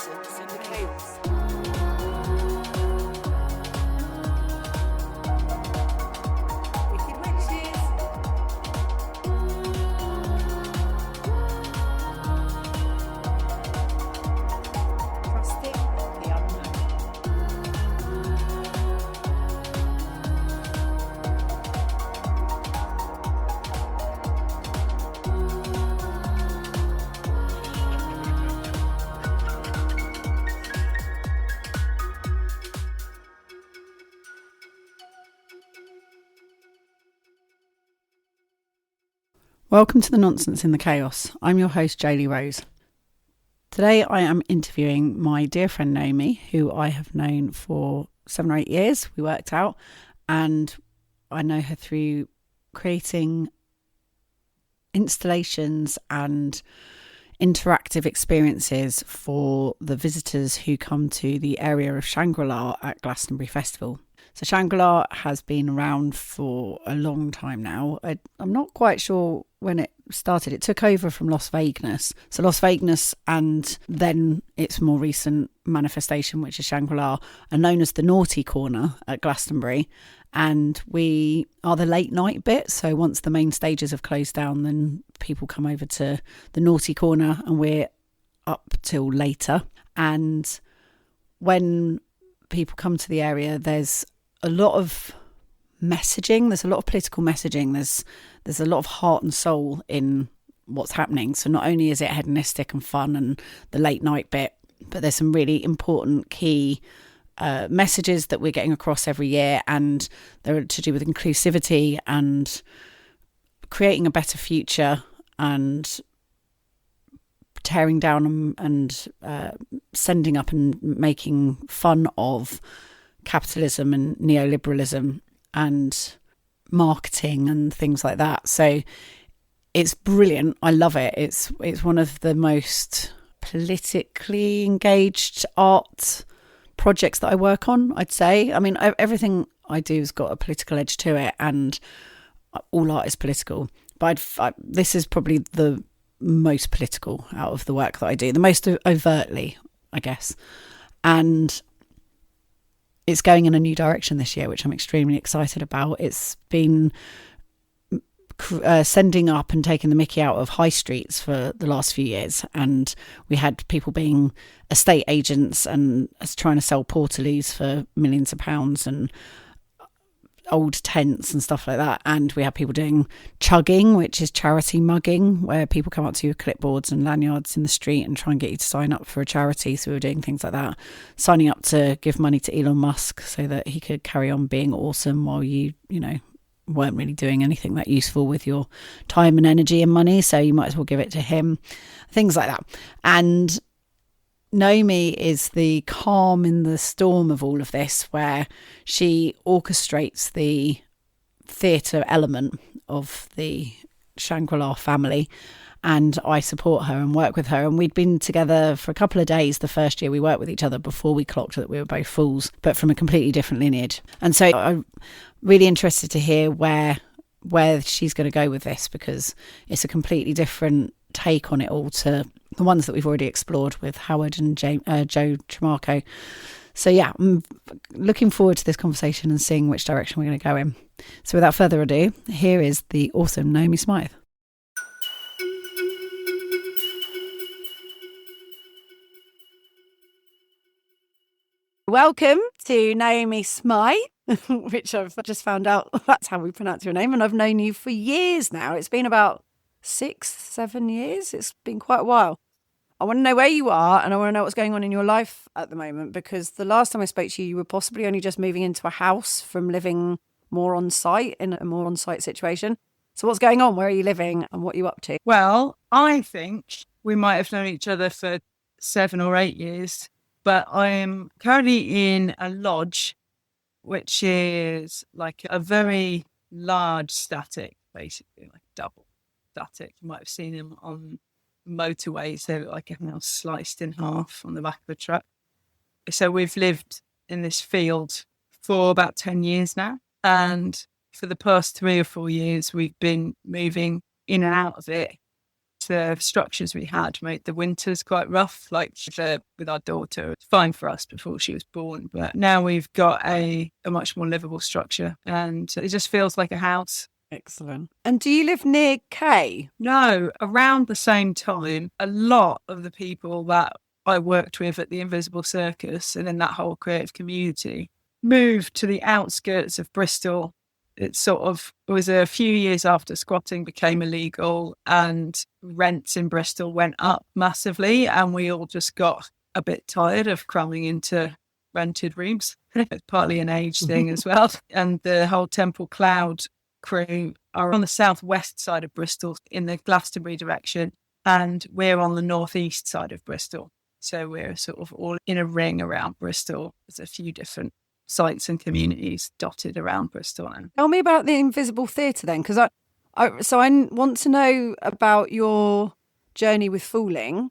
Nonsense in the chaos. Wicked witches. Trusting the unknown. Welcome to the Nonsense in the Chaos. I'm your host, Jaylee Rose. Today I am interviewing my dear friend Naomi, who I have known for 7 or 8 years. We worked out, and I know her through creating installations and interactive experiences for the visitors who come to the area of Shangri-la at Glastonbury Festival. So Shangri-la has been around for a long time now. I'm not quite sure when it started. It took over from Las Vegas. So Las Vegas and then its more recent manifestation, which is Shangri-La, are known as the Naughty Corner at Glastonbury. And we are the late night bit. So once the main stages have closed down, then people come over to the Naughty Corner and we're up till later. And when people come to the area, there's a lot of messaging. There's a lot of political messaging. There's a lot of heart and soul in what's happening. So not only is it hedonistic and fun and the late night bit, but there's some really important key messages that we're getting across every year, and they're to do with inclusivity and creating a better future and tearing down and sending up and making fun of capitalism and neoliberalism and marketing and things like that. So it's brilliant. I love it. It's one of the most politically engaged art projects that I work on, I'd say. I mean, everything I do has got a political edge to it, and all art is political. But this is probably the most political out of the work that I do, the most overtly, I guess. And it's going in a new direction this year, which I'm extremely excited about. It's been sending up and taking the mickey out of high streets for the last few years. And we had people being estate agents and trying to sell portaloos for millions of pounds and old tents and stuff like that. And we had people doing chugging, which is charity mugging, where people come up to you with clipboards and lanyards in the street and try and get you to sign up for a charity. So we were doing things like that, signing up to give money to Elon Musk so that he could carry on being awesome while you weren't really doing anything that useful with your time and energy and money. So you might as well give it to him, things like that. And Naomi is the calm in the storm of all of this, where she orchestrates the theatre element of the Shangri-La family, and I support her and work with her. And we'd been together for a couple of days the first year we worked with each other before we clocked that we were both fools, but from a completely different lineage. And so I'm really interested to hear where she's going to go with this, because it's a completely different take on it all to the ones that we've already explored with Howard and Joe Tremarco. So yeah, I'm looking forward to this conversation and seeing which direction we're going to go in. So without further ado, here is the awesome Naomi Smyth. Welcome to Naomi Smyth, which I've just found out that's how we pronounce your name, and I've known you for years now. It's been about 6-7 years. It's been quite a while. I want to know where you are, and I want to know what's going on in your life at the moment, because the last time I spoke to you, you were possibly only just moving into a house from living more on site, in a more on site situation. So what's going on? Where are you living and what are you up to? Well, I think we might have known each other for 7 or 8 years, but I am currently in a lodge, which is like a very large static, basically, like double static. You might have seen them on motorways. They're like everything else sliced in half on the back of a truck. So we've lived in this field for about 10 years now. And for the past 3 or 4 years, we've been moving in and out of it. The structures we had made the winters quite rough, like with our daughter. It's fine for us before she was born, but now we've got a much more livable structure, and it just feels like a house. Excellent. And do you live near Kay? No, around the same time, a lot of the people that I worked with at the Invisible Circus and in that whole creative community moved to the outskirts of Bristol. It was a few years after squatting became illegal and rents in Bristol went up massively, and we all just got a bit tired of cramming into rented rooms. It's partly an age thing as well. And the whole Temple Cloud crew are on the southwest side of Bristol in the Glastonbury direction, and we're on the northeast side of Bristol. So we're sort of all in a ring around Bristol. There's a few different sites and communities dotted around Bristol. Tell me about the Invisible Theatre then, because I want to know about your journey with Fooling,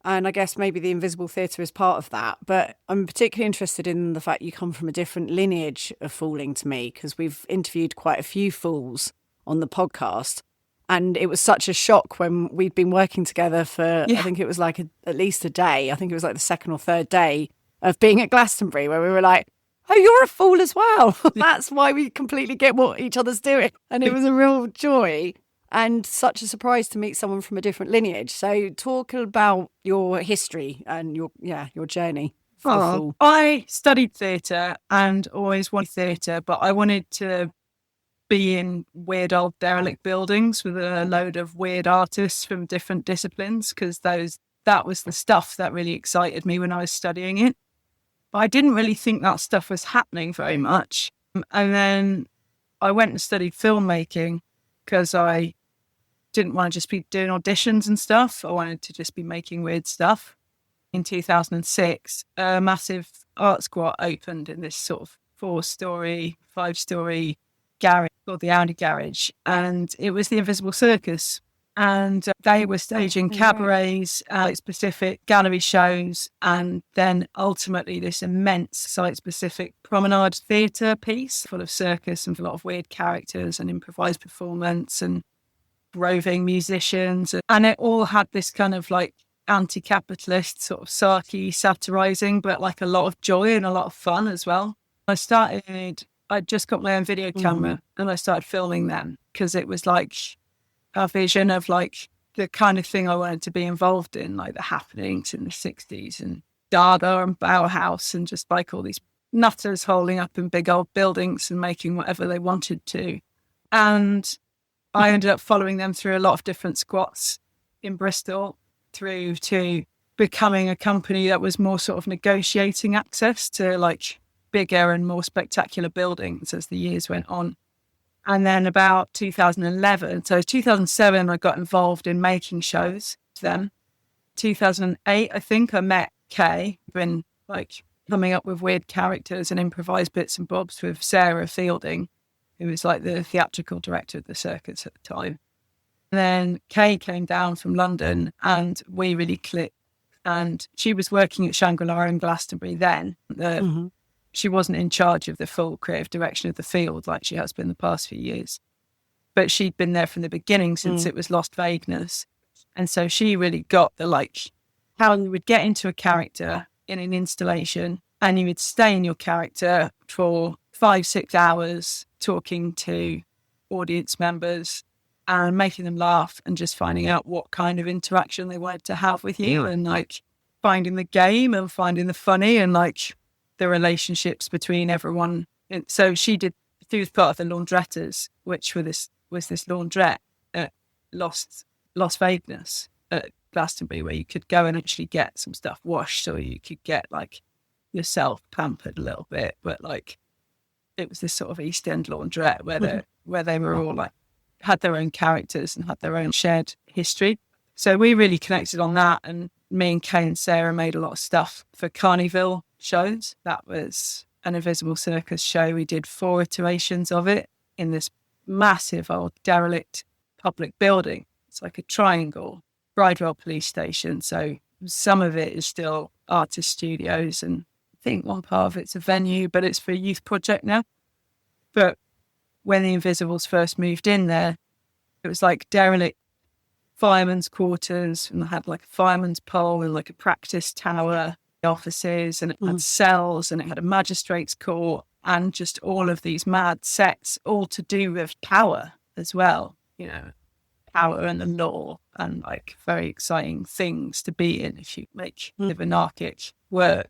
and I guess maybe the Invisible Theatre is part of that. But I'm particularly interested in the fact you come from a different lineage of Fooling to me, because we've interviewed quite a few fools on the podcast, and it was such a shock when we'd been working together for I think it was like at least a day. I think it was like the second or third day of being at Glastonbury, where we were like, oh, you're a fool as well. That's why we completely get what each other's doing. And it was a real joy and such a surprise to meet someone from a different lineage. So talk about your history and your journey. I studied theatre and always wanted theatre, but I wanted to be in weird old derelict buildings with a load of weird artists from different disciplines, because that was the stuff that really excited me when I was studying it. But I didn't really think that stuff was happening very much. And then I went and studied filmmaking because I didn't want to just be doing auditions and stuff. I wanted to just be making weird stuff. In 2006, a massive art squat opened in this sort of 4-story, 5-story garage called the Audi Garage. And it was the Invisible Circus. And they were staging cabarets, specific gallery shows, and then ultimately this immense site-specific promenade theatre piece full of circus and a lot of weird characters and improvised performance and roving musicians. And it all had this kind of like anti-capitalist sort of sarky satirising, but like a lot of joy and a lot of fun as well. I just got my own video camera and I started filming them because it was like a vision of like the kind of thing I wanted to be involved in, like the happenings in the 60s and Dada and Bauhaus and just like all these nutters holding up in big old buildings and making whatever they wanted to. And I ended up following them through a lot of different squats in Bristol through to becoming a company that was more sort of negotiating access to like bigger and more spectacular buildings as the years went on. And then about 2011, so 2007, I got involved in making shows for them. 2008, I think I met Kay, been like coming up with weird characters and improvised bits and bobs with Sarah Fielding, who was like the theatrical director of the circus at the time. And then Kay came down from London and we really clicked. And she was working at Shangri-la in Glastonbury then. She wasn't in charge of the full creative direction of the field like she has been the past few years. But she'd been there from the beginning since it was Lost Vagueness. And so she really got the like how you would get into a character in an installation and you would stay in your character for 5-6 hours talking to audience members and making them laugh and just finding out what kind of interaction they wanted to have with you and like finding the game and finding the funny and like the relationships between everyone. And so she was part of the laundrettas, which was this laundrette at Lost Vagueness at Glastonbury, where you could go and actually get some stuff washed, or you could get like yourself pampered a little bit. But like it was this sort of East End laundrette where they were all like had their own characters and had their own shared history. So we really connected on that, and me and Kay and Sarah made a lot of stuff for Carnival shows. That was an Invisible Circus show. We did 4 iterations of it in this massive old derelict public building. It's like a triangle, Bridewell police station. So some of it is still artist studios, and I think one part of it's a venue, but it's for a youth project now. But when the Invisibles first moved in there, it was like derelict firemen's quarters, and I had like a fireman's pole and like a practice tower, offices, and it had cells, and it had a magistrate's court, and just all of these mad sets, all to do with power as well, you know, power and the law, and like very exciting things to be in if you make live anarchic work.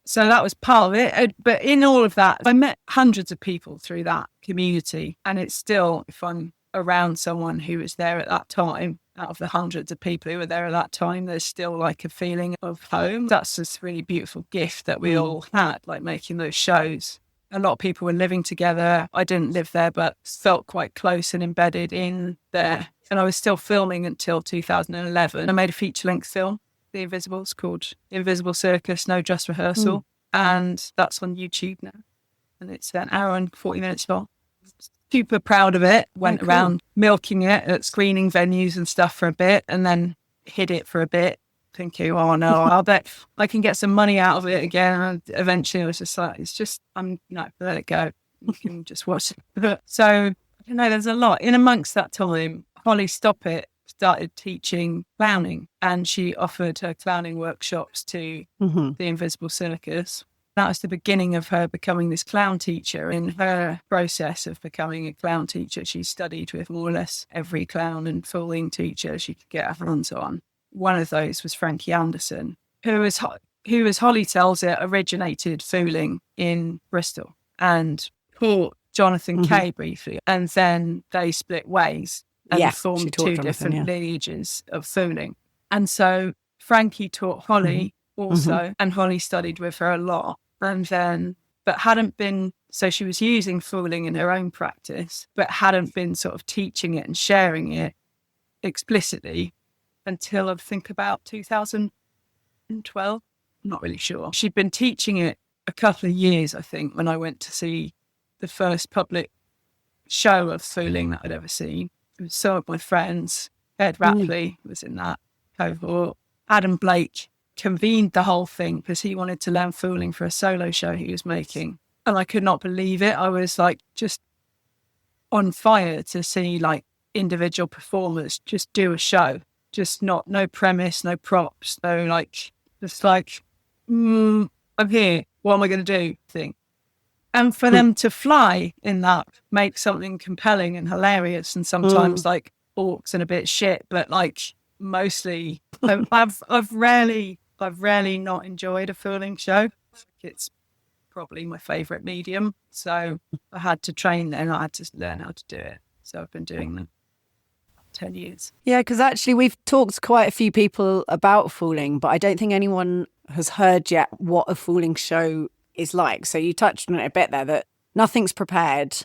So that was part of it. But in all of that, I met hundreds of people through that community. And it's still, if I'm around someone who was there at that time, out of the hundreds of people who were there at that time, there's still like a feeling of home. That's this really beautiful gift that we all had, like making those shows. A lot of people were living together. I didn't live there, but felt quite close and embedded in there. And I was still filming until 2011. I made a feature-length film, The Invisibles, called Invisible Circus, No Dress Rehearsal. And that's on YouTube now. And it's an hour and 40 minutes long. Super proud of it. Went around milking it at screening venues and stuff for a bit, and then hid it for a bit, thinking, oh no, I'll bet I can get some money out of it again. And eventually I was just like, no, let it go. You can just watch it. So, I don't know, there's a lot. In amongst that time, Holly Stoppett started teaching clowning, and she offered her clowning workshops to the Invisible Circus. That was the beginning of her becoming this clown teacher. In her process of becoming a clown teacher, she studied with more or less every clown and fooling teacher she could get her hands on. One of those was Frankie Anderson, who, as Holly tells it, originated fooling in Bristol and taught Jonathan Kay briefly. And then they split ways and formed two different lineages of fooling. And so Frankie taught Holly also, and Holly studied with her a lot. And then, but hadn't been, so she was using fooling in her own practice, but hadn't been sort of teaching it and sharing it explicitly until I think about 2012. I'm not really sure. She'd been teaching it a couple of years, I think, when I went to see the first public show of fooling that I'd ever seen. It was some of my friends. Ed Rapley was in that cohort. Adam Blake convened the whole thing because he wanted to learn fooling for a solo show he was making. And I could not believe it. I was like just on fire to see like individual performers just do a show. Just no premise, no props, no like, just like, I'm here. What am I going to do? Thing. And for them to fly in that, make something compelling and hilarious, and sometimes like orcs and a bit shit, but like mostly, I've rarely not enjoyed a fooling show. It's probably my favourite medium. So I had to train then. I had to learn how to do it. So I've been doing them 10 years. Yeah, because actually we've talked to quite a few people about fooling, but I don't think anyone has heard yet what a fooling show is like. So you touched on it a bit there, that nothing's prepared.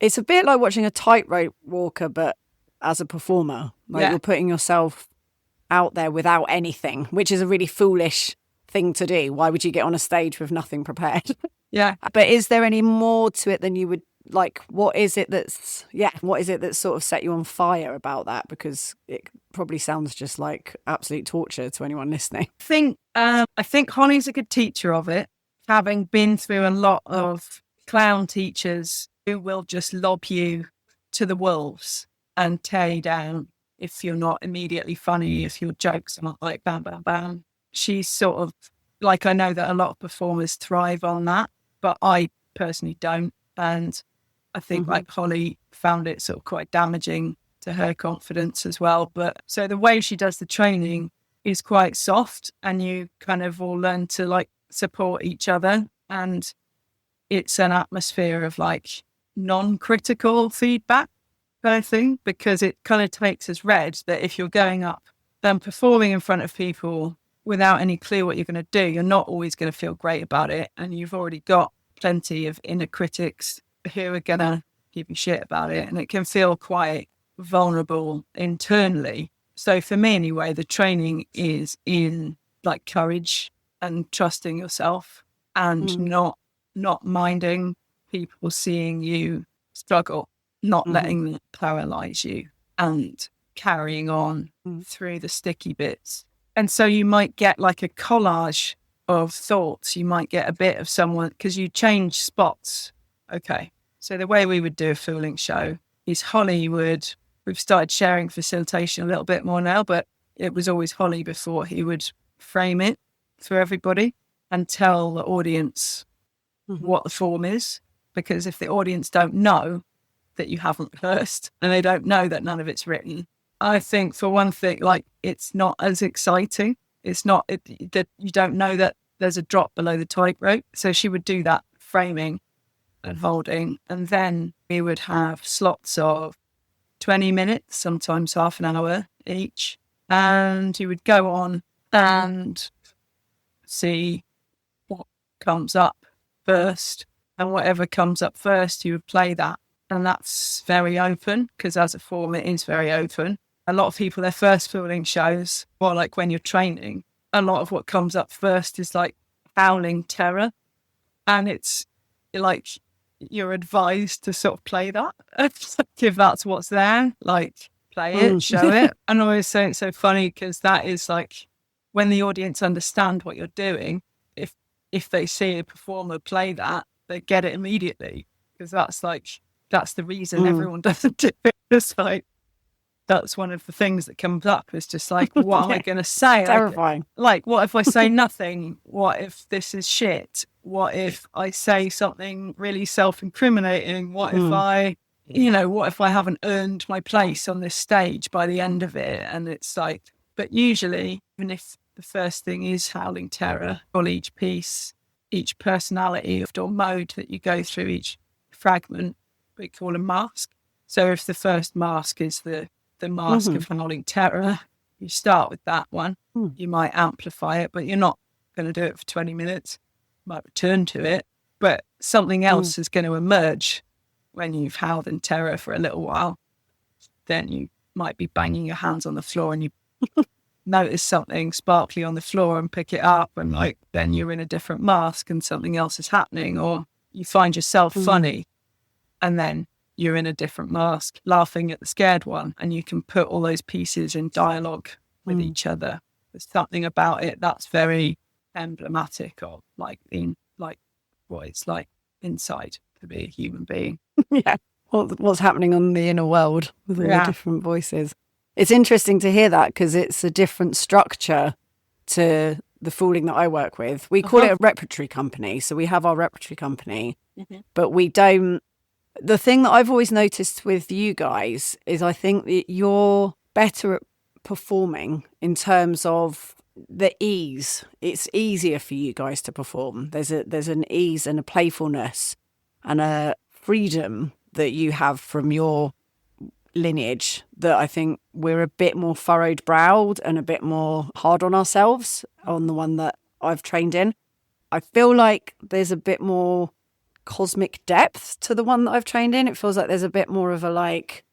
It's a bit like watching a tightrope walker, but as a performer. Like you're putting yourself out there without anything, which is a really foolish thing to do. Why would you get on a stage with nothing prepared? Yeah. But is there any more to it than you would like? What is it that's sort of set you on fire about that? Because it probably sounds just like absolute torture to anyone listening. I think Holly's a good teacher of it, having been through a lot of clown teachers who will just lob you to the wolves and tear you down if you're not immediately funny, if your jokes are not like bam, bam, bam. She's sort of like, I know that a lot of performers thrive on that, but I personally don't. And I think like Holly found it sort of quite damaging to her confidence as well. But so the way she does the training is quite soft, and you kind of all learn to like support each other. And it's an atmosphere of like non-critical feedback, I think, because it kind of takes as read that if you're going up and performing in front of people without any clue what you're going to do, you're not always going to feel great about it. And you've already got plenty of inner critics who are going to give you shit about it. And it can feel quite vulnerable internally. So for me anyway, the training is in like courage and trusting yourself and not minding people seeing you struggle, not letting that paralyze you, and carrying on through the sticky bits. And so you might get like a collage of thoughts. You might get a bit of someone, because you change spots. Okay, So the way we would do a fooling show is Holly we've started sharing facilitation a little bit more now, but it was always Holly before. He would frame it for everybody and tell the audience what the form is. Because if the audience don't know that you haven't rehearsed and they don't know that none of it's written, I think for one thing, like, it's not as exciting. It's not that you don't know that there's a drop below the tightrope. So she would do that framing and holding, and then we would have slots of 20 minutes, sometimes half an hour each, and you would go on and see what comes up first, and whatever comes up first, you would play that. And that's very open, because as a form, it is very open. A lot of people, their first fooling shows, or like when you're training, a lot of what comes up first is like howling terror. And it's like, you're advised to sort of play that. If that's what's there, like, play it, show it. And I always say it's so funny, because that is like, when the audience understand what you're doing, if they see a performer play that, they get it immediately. Because that's the reason everyone doesn't do it. It's like, that's one of the things that comes up. It's just like, what am I going to say? Terrifying. Like, what if I say nothing? What if this is shit? What if I say something really self-incriminating? What if what if I haven't earned my place on this stage by the end of it? And it's like, but usually, even if the first thing is howling terror, or each piece, each personality or mode that you go through, each fragment, we call a mask. So if the first mask is the mask of howling terror, you start with that one. You might amplify it, but you're not going to do it for 20 minutes. You might return to it, but something else is going to emerge when you've howled in terror for a little while. Then you might be banging your hands on the floor and you notice something sparkly on the floor and pick it up, and like, then you're in a different mask and something else is happening. Or you find yourself funny and then you're in a different mask, laughing at the scared one, and you can put all those pieces in dialogue with each other. There's something about it that's very emblematic of like being like what it's like inside to be a human being. Yeah, what's happening on the inner world with all the different voices. It's interesting to hear that, because it's a different structure to the fooling that I work with. We call it a repertory company. So we have our repertory company, but we don't. The thing that I've always noticed with you guys is I think that you're better at performing in terms of the ease. It's easier for you guys to perform. There's an ease and a playfulness and a freedom that you have from your lineage that I think we're a bit more furrowed browed and a bit more hard on ourselves on the one that I've trained in. I feel like there's a bit more cosmic depth to the one that I've trained in. It feels like there's a bit more of a like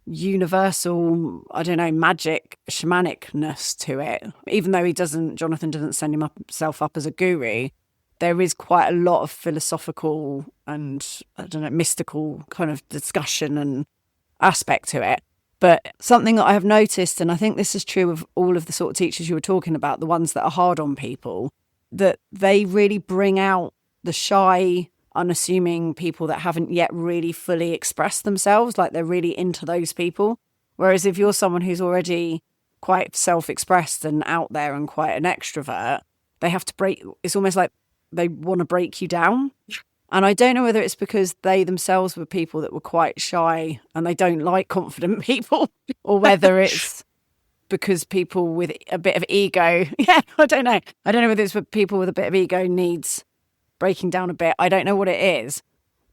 universal, I don't know, magic shamanicness to it. Even though Jonathan doesn't send himself up as a guru, there is quite a lot of philosophical and, I don't know, mystical kind of discussion and aspect to it. But something that I have noticed, and I think this is true of all of the sort of teachers you were talking about, the ones that are hard on people, that they really bring out the shy, unassuming people that haven't yet really fully expressed themselves, like they're really into those people. Whereas if you're someone who's already quite self-expressed and out there and quite an extrovert, they have to it's almost like they want to break you down. And I don't know whether it's because they themselves were people that were quite shy and they don't like confident people, or whether it's because people with a bit of ego, I don't know. I don't know whether it's for people with a bit of ego needs breaking down a bit. I don't know what it is,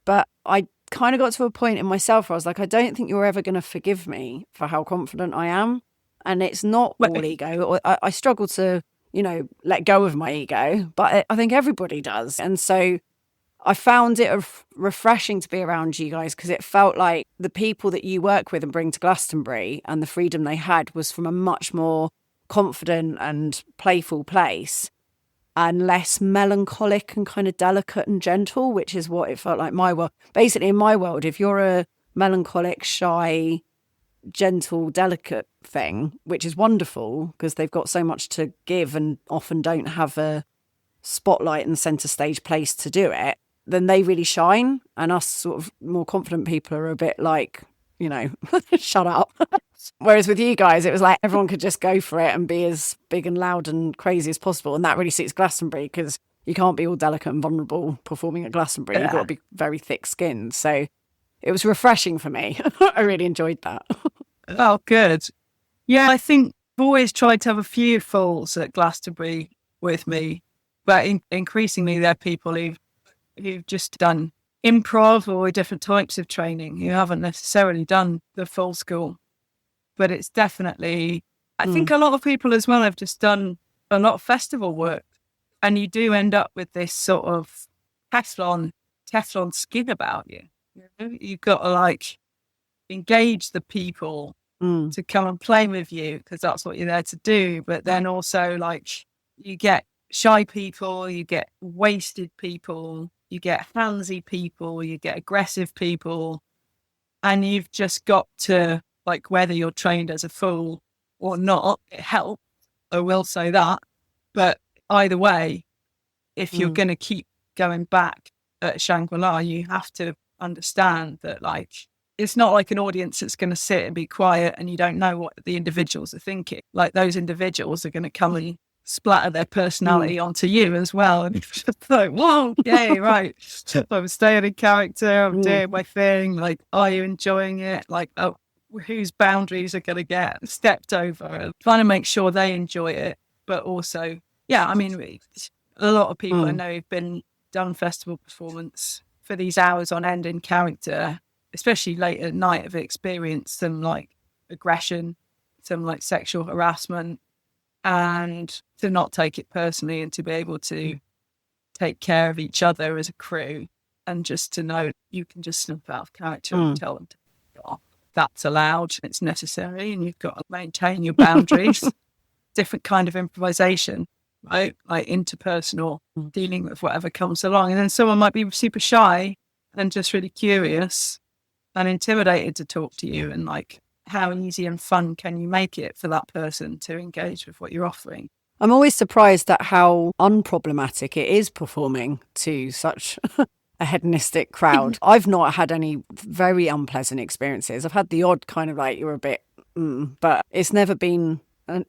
but I kind of got to a point in myself where I was like, I don't think you're ever going to forgive me for how confident I am. And it's not all ego. I struggle to, let go of my ego, but I think everybody does. And so I found it refreshing to be around you guys, because it felt like the people that you work with and bring to Glastonbury and the freedom they had was from a much more confident and playful place, and less melancholic and kind of delicate and gentle, which is what it felt like my world. Basically, in my world, if you're a melancholic, shy, gentle, delicate thing, which is wonderful because they've got so much to give and often don't have a spotlight and centre stage place to do it, then they really shine. And us sort of more confident people are a bit like, shut up. Whereas with you guys, it was like everyone could just go for it and be as big and loud and crazy as possible. And that really suits Glastonbury because you can't be all delicate and vulnerable performing at Glastonbury. You've got to be very thick-skinned. So it was refreshing for me. I really enjoyed that. Oh, good. Yeah, I think I've always tried to have a few fools at Glastonbury with me, but increasingly they're people who've just done improv or different types of training who haven't necessarily done the full school. But it's definitely, I think a lot of people as well have just done a lot of festival work, and you do end up with this sort of Teflon skin about you. You've got to engage the people to come and play with you because that's what you're there to do. But then also you get shy people, you get wasted people, you get handsy people, you get aggressive people, and you've just got to, whether you're trained as a fool or not, it helps. I will say that. But either way, if you're going to keep going back at Shangri-la, you have to understand that it's not like an audience that's going to sit and be quiet and you don't know what the individuals are thinking. Those individuals are going to come and splatter their personality onto you as well. And it's just whoa, yay, right. I'm staying in character, I'm doing my thing. Are you enjoying it? Whose boundaries are going to get stepped over? And trying to make sure they enjoy it. But also, a lot of people I know who've done festival performance for these hours on end in character, especially late at night, have experienced some aggression, some sexual harassment, and to not take it personally and to be able to take care of each other as a crew, and just to know you can just snap out of character and tell them that's allowed, it's necessary, and you've got to maintain your boundaries. Different kind of improvisation, right? Interpersonal, dealing with whatever comes along. And then someone might be super shy and just really curious and intimidated to talk to you, and how easy and fun can you make it for that person to engage with what you're offering? I'm always surprised at how unproblematic it is performing to such a hedonistic crowd. I've not had any very unpleasant experiences. I've had the odd kind of you're a bit, but it's never been, and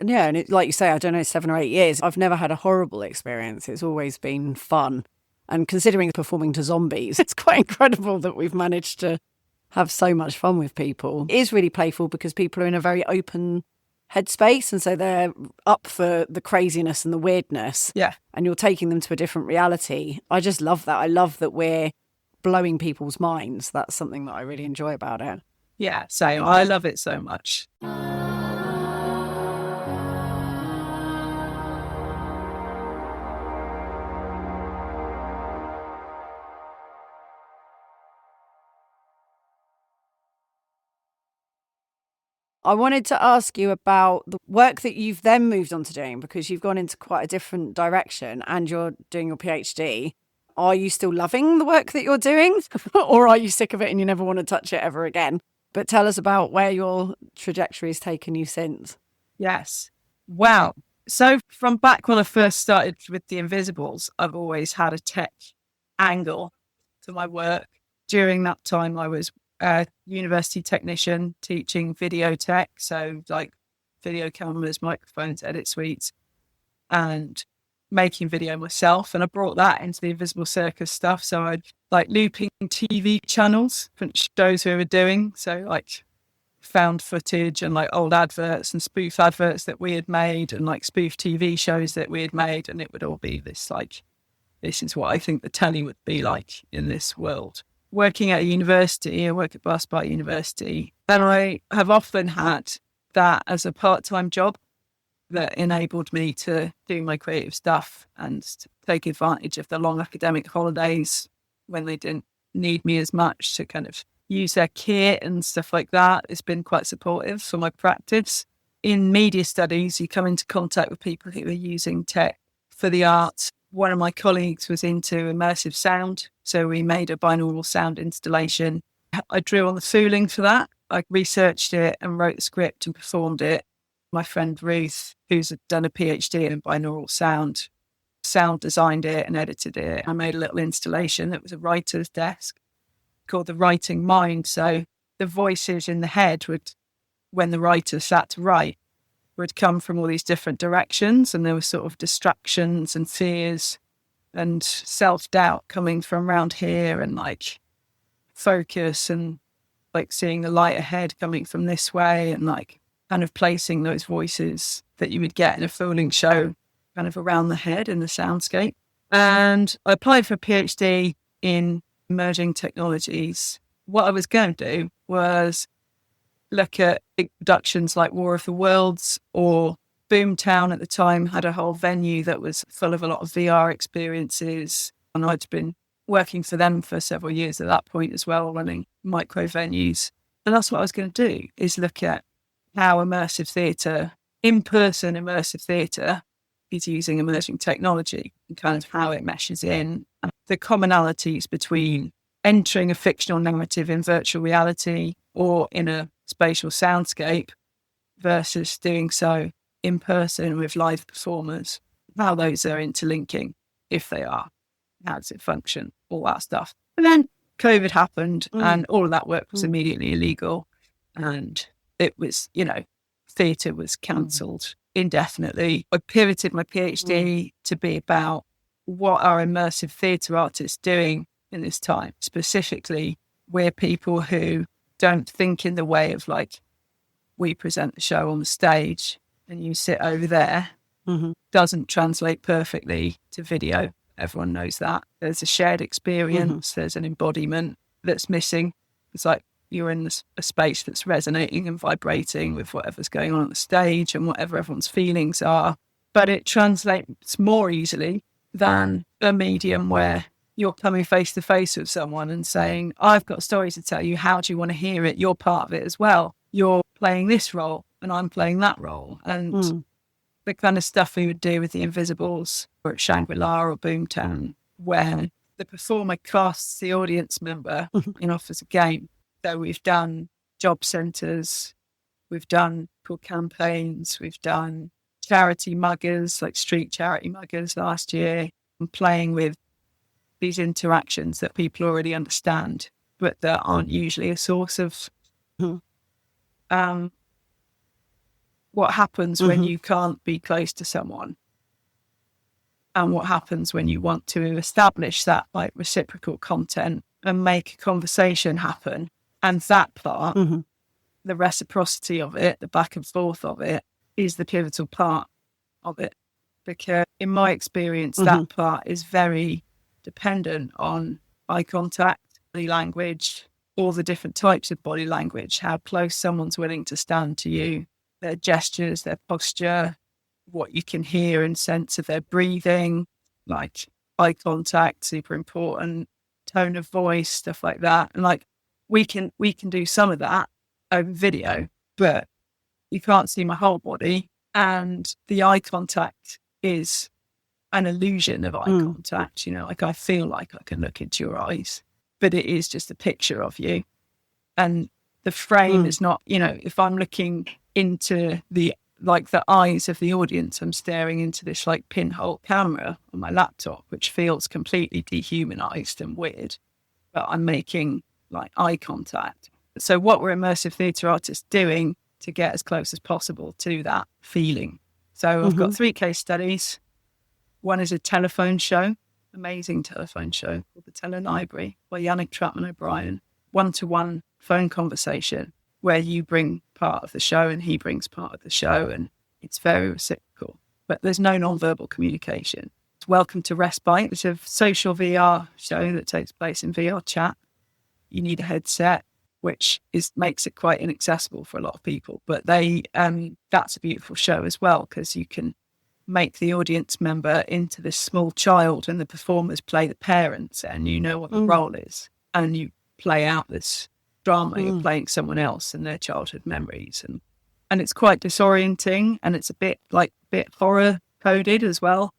like you say, I don't know, 7 or 8 years, I've never had a horrible experience. It's always been fun. And considering performing to zombies, it's quite incredible that we've managed to have so much fun with people. It is really playful because people are in a very open headspace, and so they're up for the craziness and the weirdness. Yeah. And you're taking them to a different reality. I just love that. I love that we're blowing people's minds. That's something that I really enjoy about it. Yeah, same. I love it so much. I wanted to ask you about the work that you've then moved on to doing, because you've gone into quite a different direction and you're doing your PhD. Are you still loving the work that you're doing or are you sick of it and you never want to touch it ever again? But tell us about where your trajectory has taken you since. Yes. Wow. So from back when I first started with the Invisibles, I've always had a tech angle to my work. During that time, I was a university technician teaching video tech, so video cameras, microphones, edit suites, and making video myself. And I brought that into the Invisible Circus stuff. So I'd looping TV channels, different shows we were doing. So found footage and old adverts and spoof adverts that we had made, and spoof TV shows that we had made. And it would all be this this is what I think the telly would be like in this world. Working at a university, I work at Bristol University, and I have often had that as a part-time job that enabled me to do my creative stuff and take advantage of the long academic holidays when they didn't need me as much to kind of use their kit and stuff like that. It's been quite supportive for my practice. In media studies, you come into contact with people who are using tech for the arts. One of my colleagues was into immersive sound, so we made a binaural sound installation. I drew on the fooling for that. I researched it and wrote the script and performed it. My friend Ruth, who's done a PhD in binaural sound, sound designed it and edited it. I made a little installation that was a writer's desk called the Writing Mind. So the voices in the head would, when the writer sat to write, would come from all these different directions, and there were sort of distractions and fears and self-doubt coming from around here, and like focus and like seeing the light ahead coming from this way, and like kind of placing those voices that you would get in a fooling show kind of around the head in the soundscape. And I applied for a PhD in emerging technologies. What I was going to do was look at big productions like War of the Worlds, or Boomtown at the time had a whole venue that was full of a lot of VR experiences. And I'd been working for them for several years at that point as well, running micro venues. And that's what I was going to do, is look at how immersive theatre, in-person immersive theatre, is using emerging technology and kind of how it meshes in. And the commonalities between entering a fictional narrative in virtual reality or in a spatial soundscape versus doing so in person with live performers, how those are interlinking, if they are, how does it function, all that stuff. And then COVID happened and all of that work was immediately illegal, and it was, theatre was cancelled indefinitely. I pivoted my PhD to be about what are immersive theatre artists doing in this time. Specifically, we're people who don't think in the way of like, we present the show on the stage and you sit over there. Doesn't translate perfectly to video. Everyone knows that. There's a shared experience. There's an embodiment that's missing. It's like you're in a space that's resonating and vibrating with whatever's going on the stage and whatever everyone's feelings are. But it translates more easily than a medium where you're coming face to face with someone and saying, I've got a story to tell you. How do you want to hear it? You're part of it as well. You're playing this role and I'm playing that role. And the kind of stuff we would do with the Invisibles or at Shangri-la or Boomtown, where the performer casts the audience member and offers a game. So we've done job centres, we've done cool campaigns, we've done charity muggers, like street charity muggers last year, and playing with these interactions that people already understand, but that aren't usually a source of what happens when you can't be close to someone, and what happens when you want to establish that like reciprocal content and make a conversation happen. And that part, the reciprocity of it, the back and forth of it, is the pivotal part of it. Because in my experience, that part is very dependent on eye contact, body language, all the different types of body language, how close someone's willing to stand to you, their gestures, their posture, what you can hear and sense of their breathing, like eye contact, super important, tone of voice, stuff like that. And like we can do some of that over video, but you can't see my whole body. And the eye contact is an illusion of eye contact, like I feel like I can look into your eyes, but it is just a picture of you. And the frame is not, if I'm looking into the eyes of the audience, I'm staring into this like pinhole camera on my laptop, which feels completely dehumanized and weird, but I'm making like eye contact. So what were immersive theatre artists doing to get as close as possible to that feeling? So I've got 3 case studies. One is a telephone show, amazing telephone show called The Tele-Library by Yannick Trapman-O'Brien. One-to-one phone conversation where you bring part of the show and he brings part of the show, and it's very reciprocal. But there's no non-verbal communication. It's Welcome to Respite. It's a social VR show that takes place in VR chat. You need a headset, which makes it quite inaccessible for a lot of people. But that's a beautiful show as well, because you can make the audience member into this small child and the performers play the parents, and you know what the role is, and you play out this drama. You're playing someone else and their childhood memories, and it's quite disorienting, and it's a bit horror coded as well,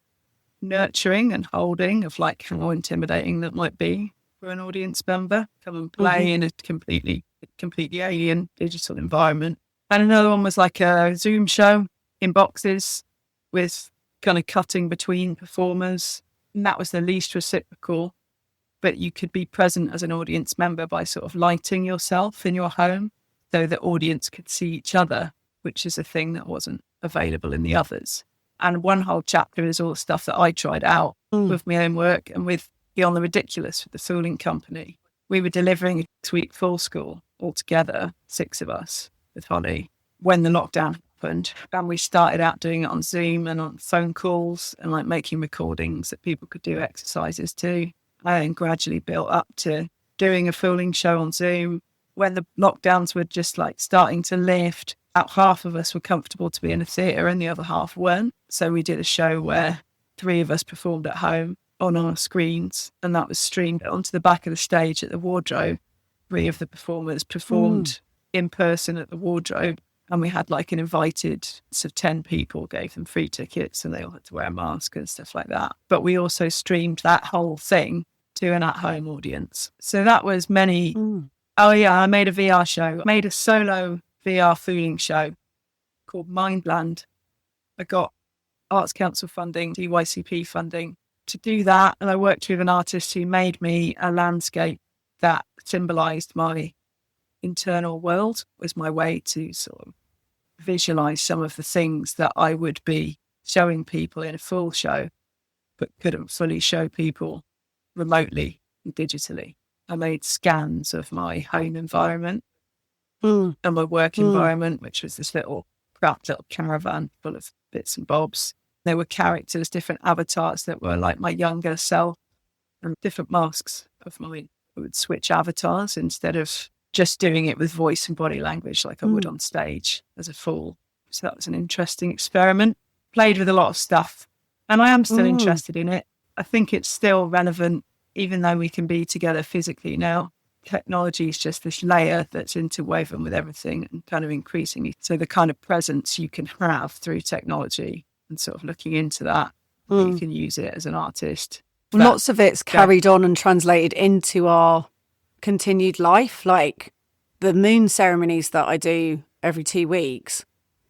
nurturing and holding of like how intimidating that might be for an audience member. Come and play in a completely alien digital environment. And another one was like a Zoom show in boxes with kind of cutting between performers. And that was the least reciprocal. But you could be present as an audience member by sort of lighting yourself in your home so the audience could see each other, which is a thing that wasn't available in the others. And one whole chapter is all the stuff that I tried out with my own work and with Beyond the Ridiculous with the Fooling Company. We were delivering a 6-week full school all together, 6 of us with Holly, when the lockdown happened. And we started out doing it on Zoom and on phone calls and like making recordings that people could do exercises to. And gradually built up to doing a fooling show on Zoom. When the lockdowns were just like starting to lift, about half of us were comfortable to be in a theatre and the other half weren't. So we did a show where 3 of us performed at home on our screens, and that was streamed onto the back of the stage at the Wardrobe. 3 of the performers performed in person at the Wardrobe, and we had like an invited of 10 people, gave them free tickets, and they all had to wear a mask and stuff like that. But we also streamed that whole thing to an at-home audience. So that was many... Oh yeah, I made a VR show. I made a solo VR fooling show called Mindland. I got Arts Council funding, DYCP funding to do that. And I worked with an artist who made me a landscape that symbolised my internal world. It was my way to sort of visualise some of the things that I would be showing people in a full show, but couldn't fully show people remotely and digitally. I made scans of my home environment and my work environment, which was this little craft little caravan full of bits and bobs. There were characters, different avatars that were like my younger self, and different masks of mine. I would switch avatars instead of just doing it with voice and body language like I would on stage as a fool. So that was an interesting experiment. Played with a lot of stuff, and I am still interested in it. I think it's still relevant, even though we can be together physically now. Technology is just this layer that's interwoven with everything and kind of increasingly. So the kind of presence you can have through technology and sort of looking into that, you can use it as an artist. Lots of it's carried on and translated into our continued life. Like the moon ceremonies that I do every 2 weeks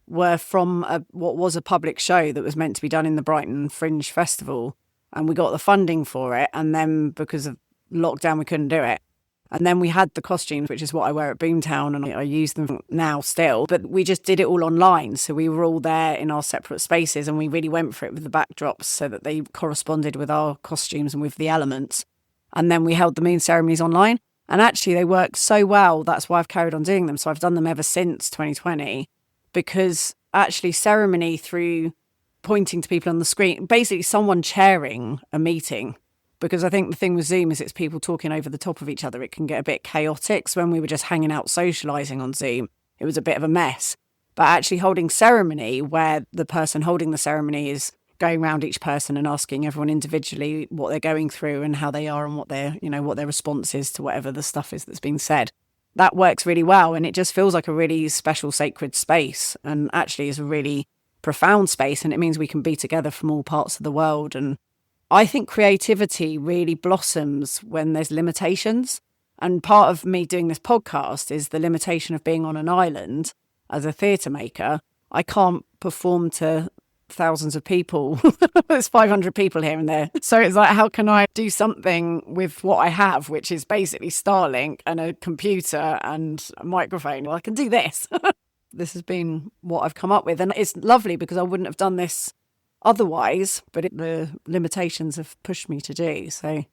were from what was a public show that was meant to be done in the Brighton Fringe Festival. And we got the funding for it. And then because of lockdown, we couldn't do it. And then we had the costumes, which is what I wear at Boomtown, and I use them now still. But we just did it all online. So we were all there in our separate spaces, and we really went for it with the backdrops so that they corresponded with our costumes and with the elements. And then we held the moon ceremonies online. And actually, they worked so well. That's why I've carried on doing them. So I've done them ever since 2020, because actually ceremony through pointing to people on the screen, basically someone chairing a meeting. Because I think the thing with Zoom is it's people talking over the top of each other. It can get a bit chaotic. So when we were just hanging out socialising on Zoom, it was a bit of a mess. But actually holding ceremony, where the person holding the ceremony is going around each person and asking everyone individually what they're going through and how they are and what their response is to whatever the stuff is that's being said. That works really well. And it just feels like a really special, sacred space, and actually is a really profound space. And it means we can be together from all parts of the world. And I think creativity really blossoms when there's limitations. And part of me doing this podcast is the limitation of being on an island as a theatre maker. I can't perform to thousands of people. There's 500 people here and there. So it's like, how can I do something with what I have, which is basically Starlink and a computer and a microphone? Well, I can do this. This has been what I've come up with. And it's lovely because I wouldn't have done this otherwise, but the limitations have pushed me to do. So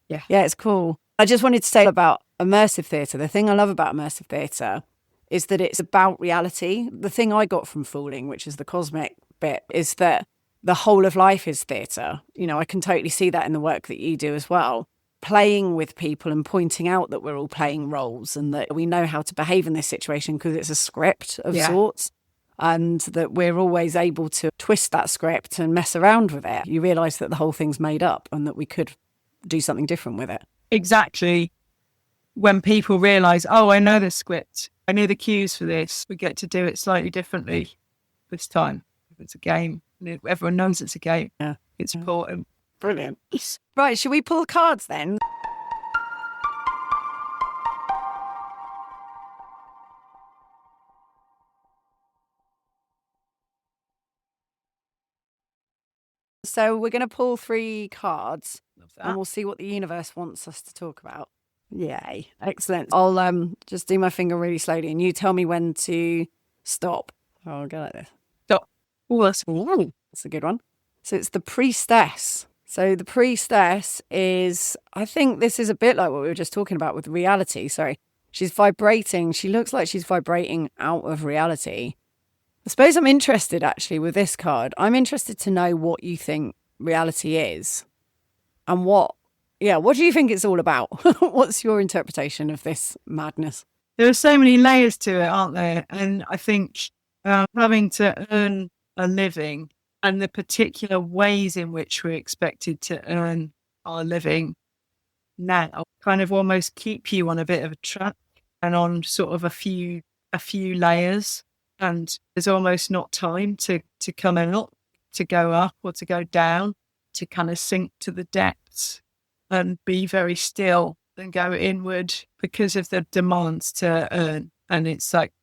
yeah, it's cool. I just wanted to say about immersive theatre. The thing I love about immersive theatre is that it's about reality. The thing I got from Fooling, which is the cosmic bit, is that the whole of life is theatre. You know, I can totally see that in the work that you do as well. Playing with people and pointing out that we're all playing roles and that we know how to behave in this situation because it's a script of sorts. And that we're always able to twist that script and mess around with it. You realise that the whole thing's made up and that we could do something different with it. Exactly. When people realise, oh, I know the script, I know the cues for this, we get to do it slightly differently this time. If it's a game, everyone knows it's a game. Yeah. It's important. Brilliant. Right, should we pull cards then? So we're going to pull 3 cards Love that. and we'll see what the universe wants us to talk about. Yay. Excellent. I'll just do my finger really slowly and you tell me when to stop. I'll go like this. Stop. Oh, that's a good one. So it's the priestess. So the priestess is, I think this is a bit like what we were just talking about with reality. Sorry. She's vibrating. She looks like she's vibrating out of reality. I suppose I'm interested actually with this card. I'm interested to know what you think reality is and what do you think it's all about? What's your interpretation of this madness? There are so many layers to it, aren't there? And I think having to earn a living and the particular ways in which we're expected to earn our living now kind of almost keep you on a bit of a track and on sort of a few layers. And there's almost not time to come out, to go up or to go down, to kind of sink to the depths and be very still and go inward because of the demands to earn. And it's like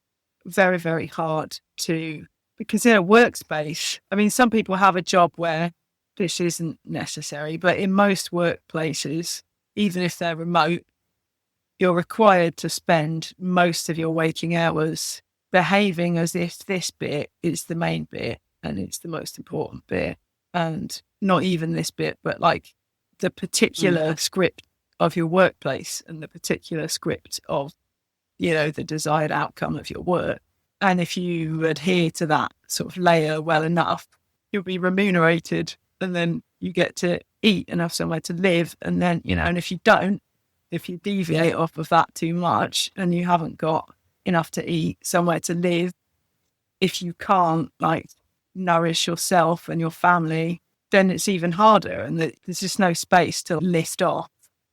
very, very hard because in a workspace, I mean, some people have a job where this isn't necessary, but in most workplaces, even if they're remote, you're required to spend most of your waking hours behaving as if this bit is the main bit and it's the most important bit, and not even this bit, but like the particular script of your workplace and the particular script of, the desired outcome of your work. And if you adhere to that sort of layer well enough, you'll be remunerated and then you get to eat and have somewhere to live. And then, and if you don't, if you deviate off of that too much and you haven't got enough to eat, somewhere to live, if you can't nourish yourself and your family, then it's even harder. And there's just no space to lift off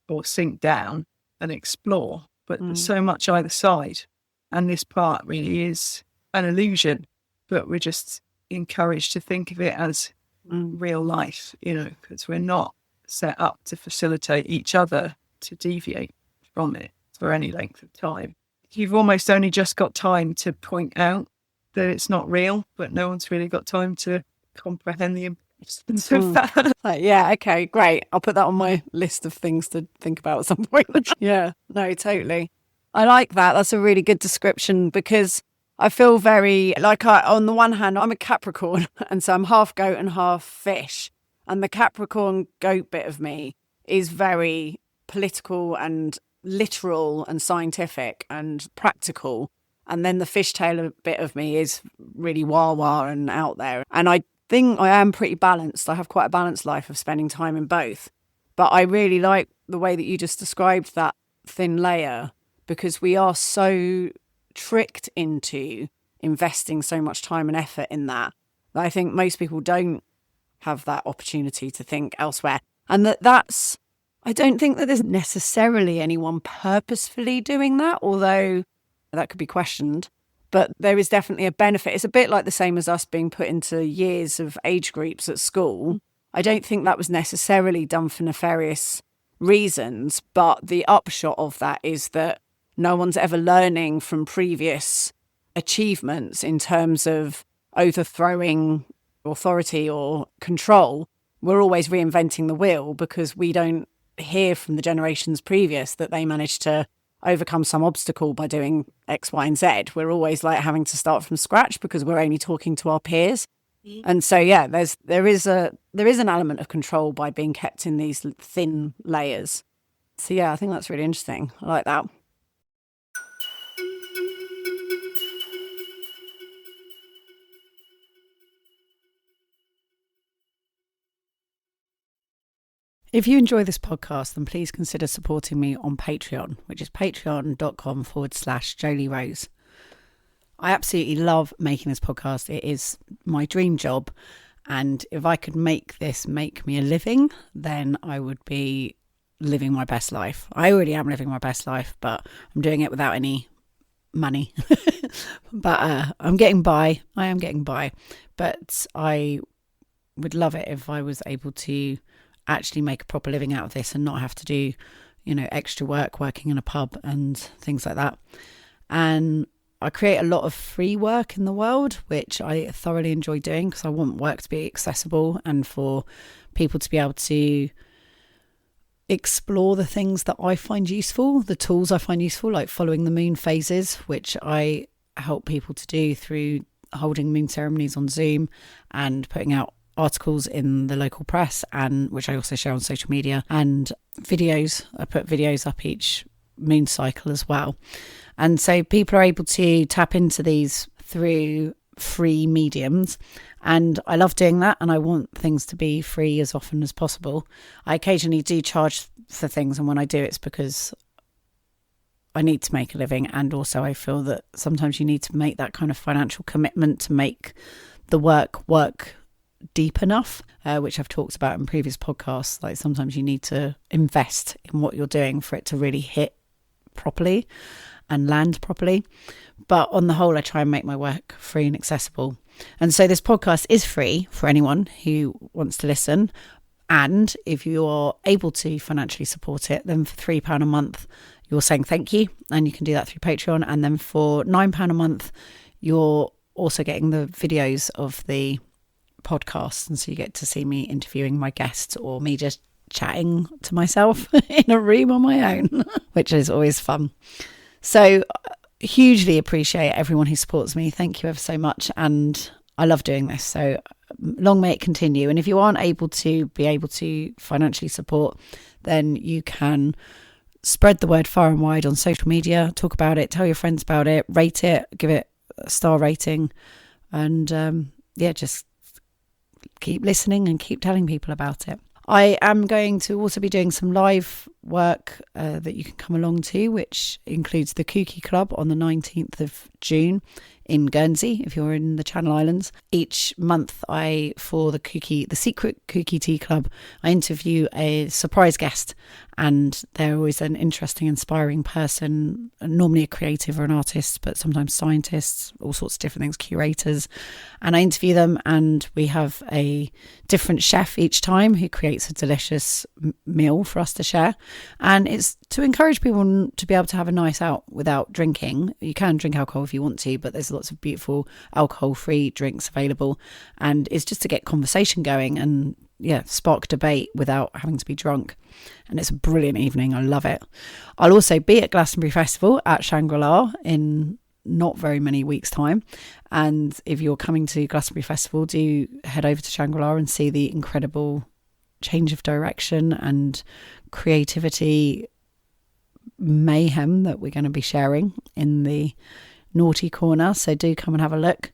or sink down and explore. But there's so much either side. And this part really is an illusion, but we're just encouraged to think of it as real life, because we're not set up to facilitate each other to deviate from it for any length of time. You've almost only just got time to point out that it's not real, but no one's really got time to comprehend the importance of that. Yeah, okay, great. I'll put that on my list of things to think about at some point. Yeah, no, totally. I like that. That's a really good description because I feel very on the one hand, I'm a Capricorn and so I'm half goat and half fish. And the Capricorn goat bit of me is very political and literal and scientific and practical. And then the fishtail bit of me is really wah-wah and out there. And I think I am pretty balanced. I have quite a balanced life of spending time in both. But I really like the way that you just described that thin layer, because we are so tricked into investing so much time and effort in that I think most people don't have that opportunity to think elsewhere. And that's, I don't think that there's necessarily anyone purposefully doing that, although that could be questioned. But there is definitely a benefit. It's a bit like the same as us being put into years of age groups at school. I don't think that was necessarily done for nefarious reasons, but the upshot of that is that no one's ever learning from previous achievements in terms of overthrowing authority or control. We're always reinventing the wheel because we don't hear from the generations previous that they managed to overcome some obstacle by doing X, Y, and Z. We're always having to start from scratch because we're only talking to our peers. And so, yeah, there is an element of control by being kept in these thin layers. So, yeah, I think that's really interesting. I like that. If you enjoy this podcast, then please consider supporting me on Patreon, which is patreon.com/Jolie Rose. I absolutely love making this podcast. It is my dream job. And if I could make this make me a living, then I would be living my best life. I already am living my best life, but I'm doing it without any money. But I'm getting by. I am getting by. But I would love it if I was able to actually make a proper living out of this and not have to do, extra work, working in a pub and things like that. And I create a lot of free work in the world, which I thoroughly enjoy doing because I want work to be accessible and for people to be able to explore the things that I find useful, the tools I find useful, like following the moon phases, which I help people to do through holding moon ceremonies on Zoom and putting out articles in the local press, and which I also share on social media, and videos. I put videos up each moon cycle as well. And so people are able to tap into these through free mediums. And I love doing that. And I want things to be free as often as possible. I occasionally do charge for things. And when I do, it's because I need to make a living. And also I feel that sometimes you need to make that kind of financial commitment to make the work deep enough, which I've talked about in previous podcasts. Like sometimes you need to invest in what you're doing for it to really hit properly and land properly. But on the whole, I try and make my work free and accessible. And so this podcast is free for anyone who wants to listen. And if you're able to financially support it, then for £3 a month, you're saying thank you. And you can do that through Patreon. And then for £9 a month, you're also getting the videos of the podcast. And so you get to see me interviewing my guests or me just chatting to myself in a room on my own, which is always fun. So hugely appreciate everyone who supports me. Thank you ever so much. And I love doing this. So long may it continue. And if you aren't able to financially support, then you can spread the word far and wide on social media, talk about it, tell your friends about it, rate it, give it a star rating. And just keep listening and keep telling people about it. I am going to also be doing some live work that you can come along to, which includes the Kooky Club on the 19th of June in Guernsey, if you're in the Channel Islands. Each month for the Secret Kooky Tea Club, I interview a surprise guest, and they're always an interesting, inspiring person, normally a creative or an artist, but sometimes scientists, all sorts of different things, curators. And I interview them, and we have a different chef each time who creates a delicious meal for us to share. And it's to encourage people to be able to have a night out without drinking. You can drink alcohol if you want to, but there's lots of beautiful alcohol-free drinks available. And it's just to get conversation going and spark debate without having to be drunk. And it's a brilliant evening. I love it. I'll also be at Glastonbury Festival at Shangri-la in not very many weeks' time. And if you're coming to Glastonbury Festival, do head over to Shangri-la and see the incredible change of direction and creativity mayhem that we're going to be sharing in the naughty corner. So do come and have a look.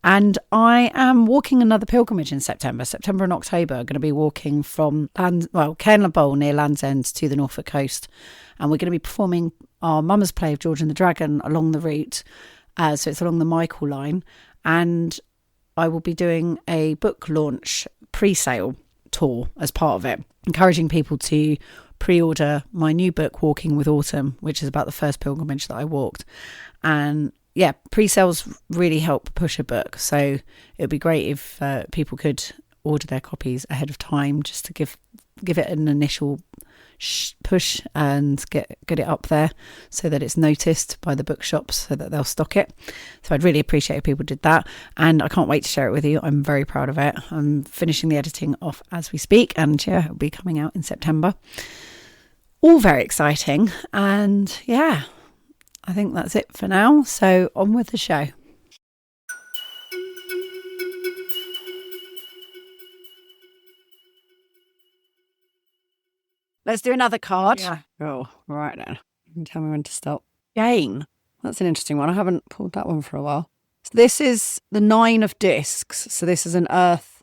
And I am walking another pilgrimage in September and October. I'm going to be walking from Cairn Bowl near Land's End to the Norfolk coast. And we're going to be performing our Mama's play of George and the Dragon along the route. So it's along the Michael line. And I will be doing a book launch pre-sale tour as part of it, encouraging people to pre-order my new book, Walking with Autumn, which is about the first pilgrimage that I walked. And pre-sales really help push a book. So it would be great if people could order their copies ahead of time, just to give it an initial push and get it up there so that it's noticed by the bookshops so that they'll stock it. So I'd really appreciate if people did that. And I can't wait to share it with you. I'm very proud of it. I'm finishing the editing off as we speak. And it'll be coming out in September. All very exciting. And I think that's it for now. So on with the show. Let's do another card. Yeah. Oh, right then. You can tell me when to stop. Gain. That's an interesting one. I haven't pulled that one for a while. So this is the 9 of discs. So this is an Earth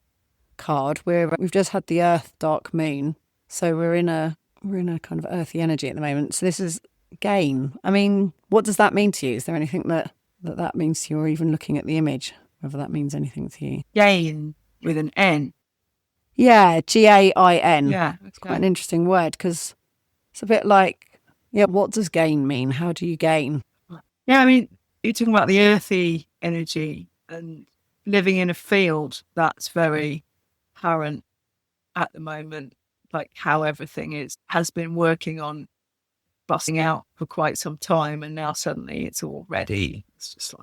card. We've just had the Earth dark moon. So we're in a kind of earthy energy at the moment. So this is gain. I mean, what does that mean to you? Is there anything that means to you, or even looking at the image, whether that means anything to you? Gain with an N. Yeah, Gain. Yeah. It's quite an interesting word because it's a bit like, what does gain mean? How do you gain? Yeah, I mean, you're talking about the earthy energy and living in a field that's very current at the moment, like how everything has been working on busting out for quite some time, and now suddenly it's all ready. It's just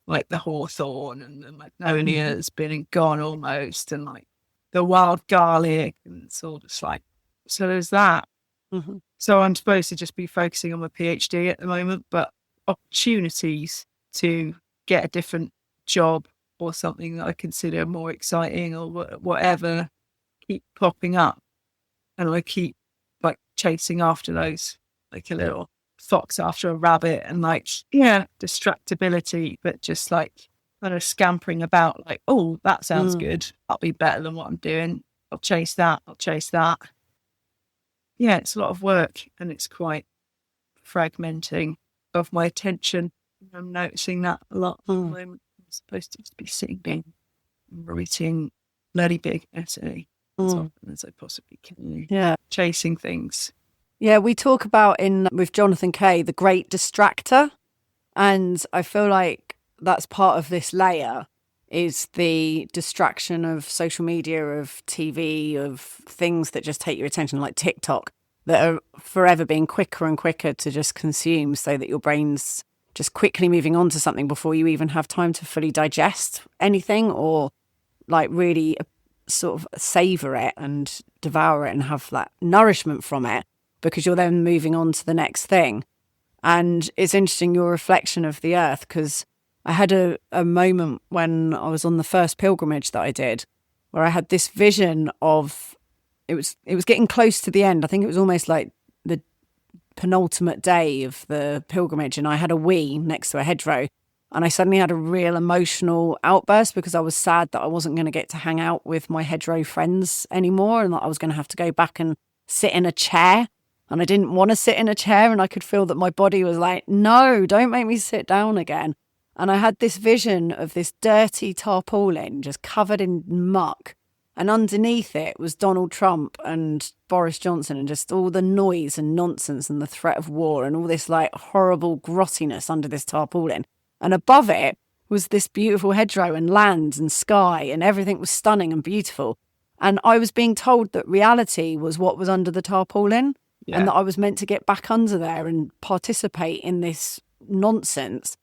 like the hawthorn and the magnolia has been and gone almost, and like the wild garlic, and it's all just like, so there's that. Mm-hmm. So I'm supposed to just be focusing on my PhD at the moment, but opportunities to get a different job or something that I consider more exciting or whatever keep popping up, and I keep like chasing after those, like a little fox after a rabbit, and like, yeah, distractibility, but just like kind of scampering about like, oh, that sounds good, that'll be better than what I'm doing, I'll chase that. Yeah, it's a lot of work, and it's quite fragmenting of my attention. I'm noticing that a lot at the moment. I'm supposed to just be sitting there writing bloody big essay as often as I possibly can. Yeah. Chasing things. Yeah, we talk about with Jonathan Kay, the great distractor. And I feel like that's part of this layer, is the distraction of social media, of TV, of things that just take your attention, like TikTok, that are forever being quicker and quicker to just consume, so that your brain's just quickly moving on to something before you even have time to fully digest anything, or like really sort of savor it and devour it and have that nourishment from it, because you're then moving on to the next thing. And it's interesting, your reflection of the earth, because I had a moment when I was on the first pilgrimage that I did, where I had this vision of, it was getting close to the end. I think it was almost like the penultimate day of the pilgrimage, and I had a wee next to a hedgerow, and I suddenly had a real emotional outburst because I was sad that I wasn't going to get to hang out with my hedgerow friends anymore, and that I was going to have to go back and sit in a chair. And I didn't want to sit in a chair, and I could feel that my body was like, no, don't make me sit down again. And I had this vision of this dirty tarpaulin just covered in muck. And underneath it was Donald Trump and Boris Johnson, and just all the noise and nonsense and the threat of war and all this like horrible grottiness under this tarpaulin. And above it was this beautiful hedgerow and land and sky, and everything was stunning and beautiful. And I was being told that reality was what was under the tarpaulin. Yeah. And that I was meant to get back under there and participate in this nonsense,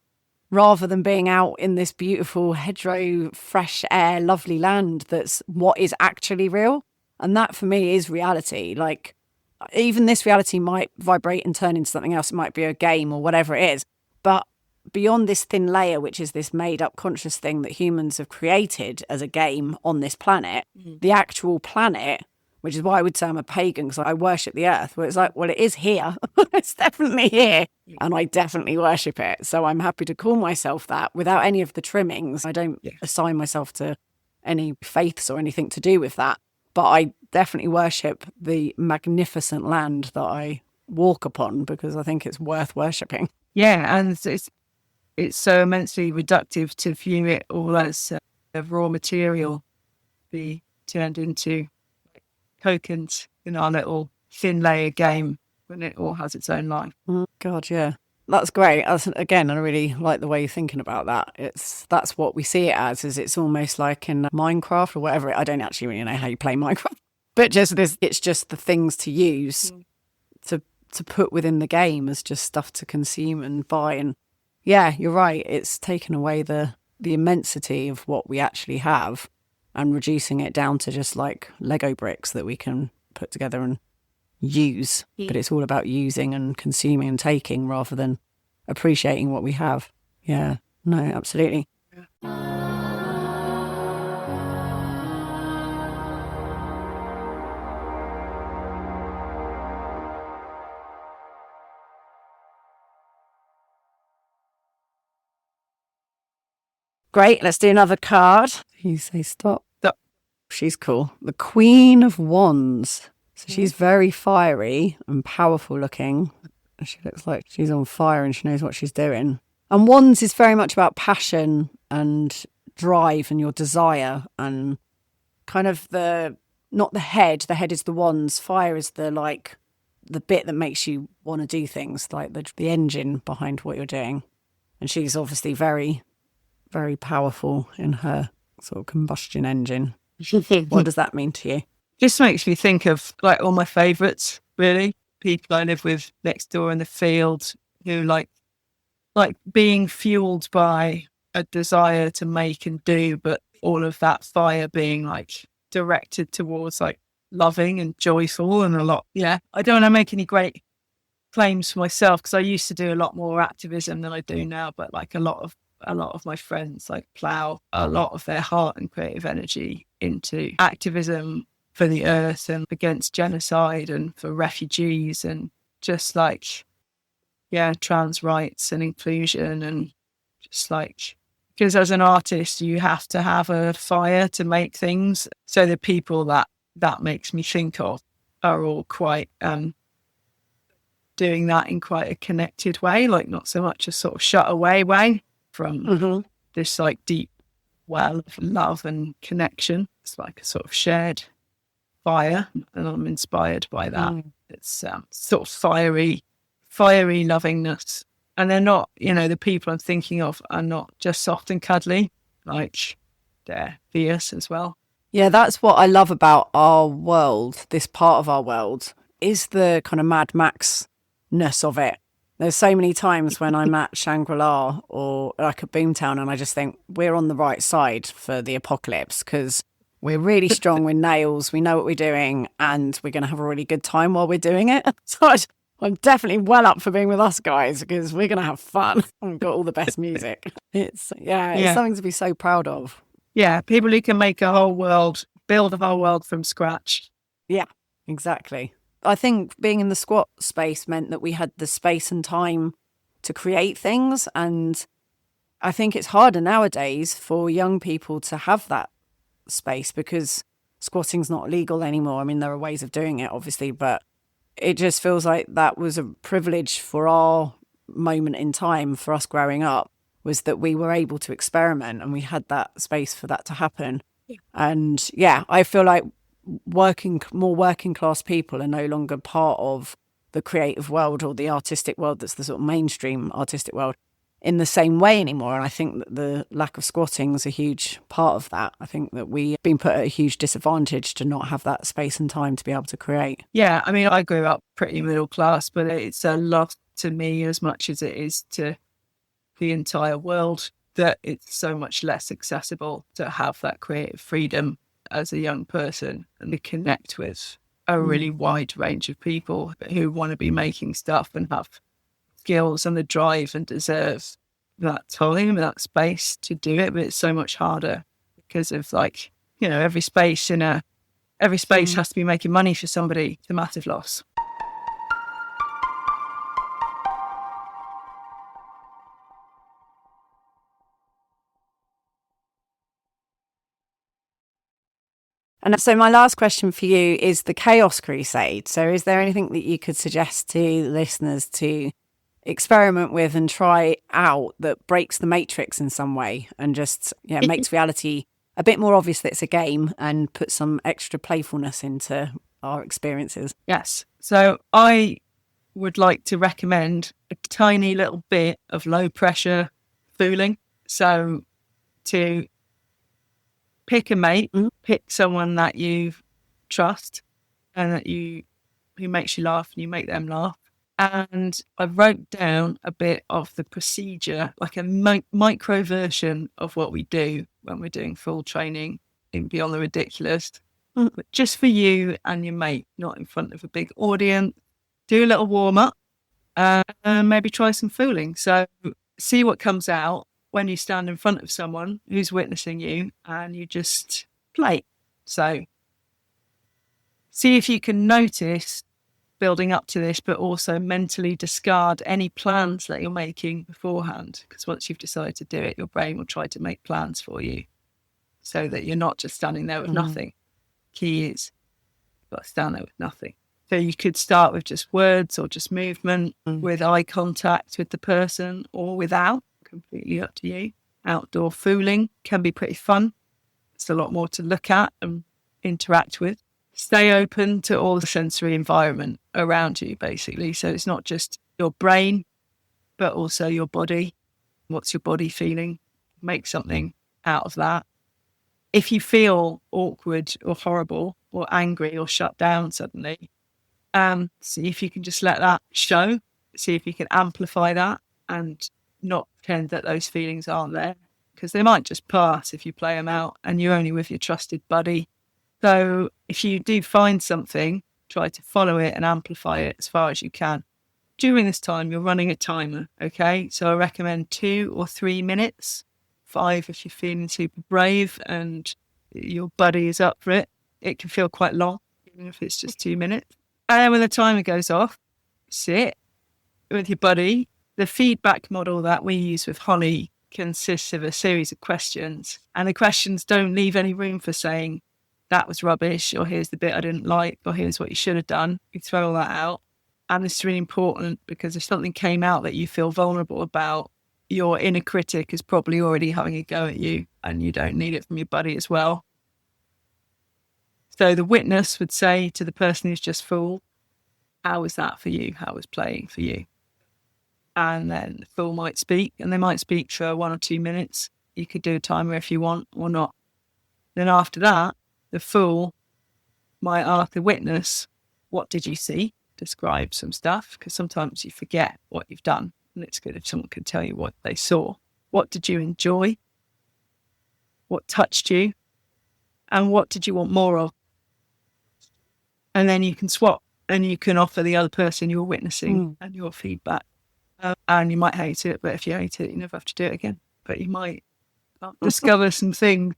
rather than being out in this beautiful hedgerow, fresh air, lovely land that's what is actually real. And that for me is reality. Like, even this reality might vibrate and turn into something else. It might be a game or whatever it is. But beyond this thin layer, which is this made up conscious thing that humans have created as a game on this planet, the actual planet, which is why I would say I'm a pagan, because I worship the earth, where it's like, well, it is here. It's definitely here. And I definitely worship it. So I'm happy to call myself that without any of the trimmings. I don't assign myself to any faiths or anything to do with that. But I definitely worship the magnificent land that I walk upon, because I think it's worth worshipping. Yeah, and it's so immensely reductive to view it all as a raw material, be turned into tokens in our little thin layer game when it all has its own life. Oh, God, yeah. That's great. Again, I really like the way you're thinking about that. That's what we see it as, is it's almost like in Minecraft or whatever. I don't actually really know how you play Minecraft, but just this, it's just the things to use to put within the game as just stuff to consume and buy. And yeah, you're right. It's taken away the immensity of what we actually have and reducing it down to just like Lego bricks that we can put together and use. But it's all about using and consuming and taking rather than appreciating what we have. Yeah, no, absolutely. Great, let's do another card. You say stop. Stop. She's cool. The Queen of Wands. So she's very fiery and powerful looking. She looks like she's on fire and she knows what she's doing. And Wands is very much about passion and drive and your desire and kind of not the head. The head is the wands. Fire is the bit that makes you want to do things, like the engine behind what you're doing. And she's obviously very, very powerful in her sort of combustion engine. What does that mean to you? Just makes me think of like all my favourites, really. people I live with next door in the field who like being fueled by a desire to make and do, but all of that fire being like directed towards like loving and joyful and a lot. Yeah. I don't want to make any great claims for myself because I used to do a lot more activism than I do now, but like a lot of my friends like plow a lot of their heart and creative energy into activism for the earth and against genocide and for refugees and just like, yeah, trans rights and inclusion and just like, because as an artist, you have to have a fire to make things. So the people that makes me think of are all quite doing that in quite a connected way, like not so much a sort of shut away way from this like deep well of love and connection. It's like a sort of shared fire, and I'm inspired by that. It's sort of fiery lovingness. And they're not, the people I'm thinking of are not just soft and cuddly, like they're fierce as well. Yeah, that's what I love about our world, this part of our world, is the kind of Mad Max-ness of it. There's so many times when I'm at Shangri-la or like at Boomtown and I just think we're on the right side for the apocalypse because we're really strong with nails, we know what we're doing, and we're going to have a really good time while we're doing it. So I'm definitely well up for being with us guys because we're going to have fun. We've got all the best music. It's something to be so proud of. Yeah, people who can make a whole world, build a whole world from scratch. Yeah, exactly. I think being in the squat space meant that we had the space and time to create things. And I think it's harder nowadays for young people to have that space because squatting's not legal anymore. I mean, there are ways of doing it, obviously, but it just feels like that was a privilege for our moment in time, for us growing up, was that we were able to experiment and we had that space for that to happen. Yeah. And yeah, I feel like working class people are no longer part of the creative world or the artistic world that's the sort of mainstream artistic world in the same way anymore. And I think that the lack of squatting is a huge part of that. I think that we've been put at a huge disadvantage to not have that space and time to be able to create. Yeah, I mean, I grew up pretty middle class, but it's a lot to me as much as it is to the entire world that it's so much less accessible to have that creative freedom as a young person and to connect with a really wide range of people who want to be making stuff and have skills and the drive and deserve that time, that space to do it. But it's so much harder because of like, every space has to be making money for somebody. It's a massive loss. And so my last question for you is the Chaos Crusade. So is there anything that you could suggest to listeners to experiment with and try out that breaks the matrix in some way and just makes reality a bit more obvious that it's a game and puts some extra playfulness into our experiences? Yes. So I would like to recommend a tiny little bit of low pressure fooling. So to pick a mate, pick someone that you trust and who makes you laugh and you make them laugh. And I wrote down a bit of the procedure, like a micro version of what we do when we're doing full training in Beyond the Ridiculous, but just for you and your mate, not in front of a big audience. Do a little warm up and maybe try some fooling. So see what comes out when you stand in front of someone who's witnessing you and you just play. So see if you can notice building up to this, but also mentally discard any plans that you're making beforehand. Because once you've decided to do it, your brain will try to make plans for you so that you're not just standing there with nothing. Key is you've got to stand there with nothing. So you could start with just words or just movement, with eye contact with the person or without. Completely up to you. Outdoor fooling can be pretty fun. It's a lot more to look at and interact with. Stay open to all the sensory environment around you, basically. So it's not just your brain, but also your body. What's your body feeling? Make something out of that. If you feel awkward or horrible or angry or shut down suddenly, See if you can just let that show, see if you can amplify that and not pretend that those feelings aren't there, because they might just pass if you play them out and you're only with your trusted buddy. So if you do find something, try to follow it and amplify it as far as you can. During this time, you're running a timer, okay? So I recommend 2 or 3 minutes, 5 if you're feeling super brave and your buddy is up for it. It can feel quite long, even if it's just 2 minutes. And then when the timer goes off, sit with your buddy. The feedback model that we use with Holly consists of a series of questions, and the questions don't leave any room for saying, that was rubbish, or here's the bit I didn't like, or here's what you should have done. You throw all that out. And this is really important, because if something came out that you feel vulnerable about, your inner critic is probably already having a go at you, and you don't need it from your buddy as well. So the witness would say to the person who's just fooled, how was that for you? How was playing for you? And then the fool might speak, and they might speak for 1 or 2 minutes. You could do a timer if you want or not. Then after that, the fool might ask the witness, what did you see? Describe some stuff, because sometimes you forget what you've done, and it's good if someone can tell you what they saw. What did you enjoy? What touched you? And what did you want more of? And then you can swap, and you can offer the other person you're witnessing and your feedback. And you might hate it, but if you hate it, you never have to do it again. But you might discover some things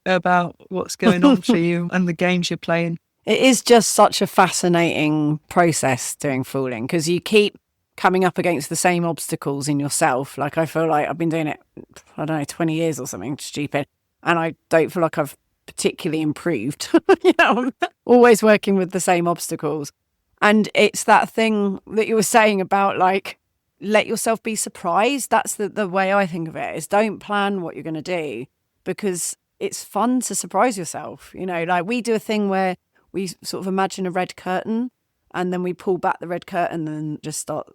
about what's going on for you and the games you're playing. It is just such a fascinating process doing fooling, because you keep coming up against the same obstacles in yourself. Like, I feel like I've been doing it, I don't know, 20 years or something stupid, and I don't feel like I've particularly improved. I'm always working with the same obstacles. And it's that thing that you were saying about, like, let yourself be surprised. That's the way I think of it, is don't plan what you're going to do, because it's fun to surprise yourself. Like, we do a thing where we sort of imagine a red curtain, and then we pull back the red curtain and just start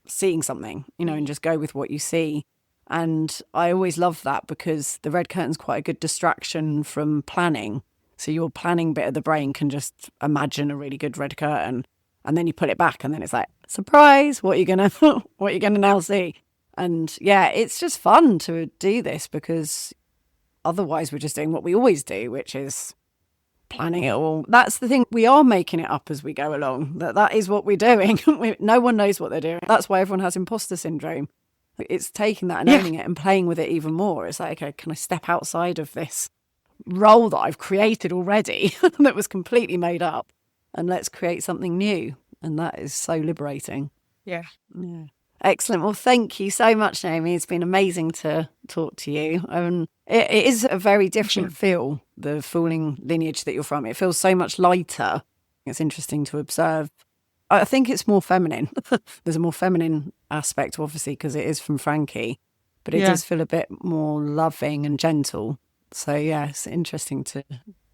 seeing something, and just go with what you see. And I always love that, because the red curtain's quite a good distraction from planning. So your planning bit of the brain can just imagine a really good red curtain, and then you pull it back, and then it's like, surprise, what are you gonna now see? And yeah, it's just fun to do this, because otherwise we're just doing what we always do, which is planning it all. That's the thing. We are making it up as we go along. That is what we're doing. No one knows what they're doing. That's why everyone has imposter syndrome. It's taking that and owning it and playing with it even more. It's like, okay, can I step outside of this role that I've created already that was completely made up, and let's create something new. And that is so liberating. Yeah. Excellent. Well, thank you so much, Naomi. It's been amazing to talk to you. It is a very different feel, the fooling lineage that you're from. It feels so much lighter. It's interesting to observe. I think it's more feminine. There's a more feminine aspect, obviously, because it is from Frankie, but it does feel a bit more loving and gentle. So, yeah, it's interesting to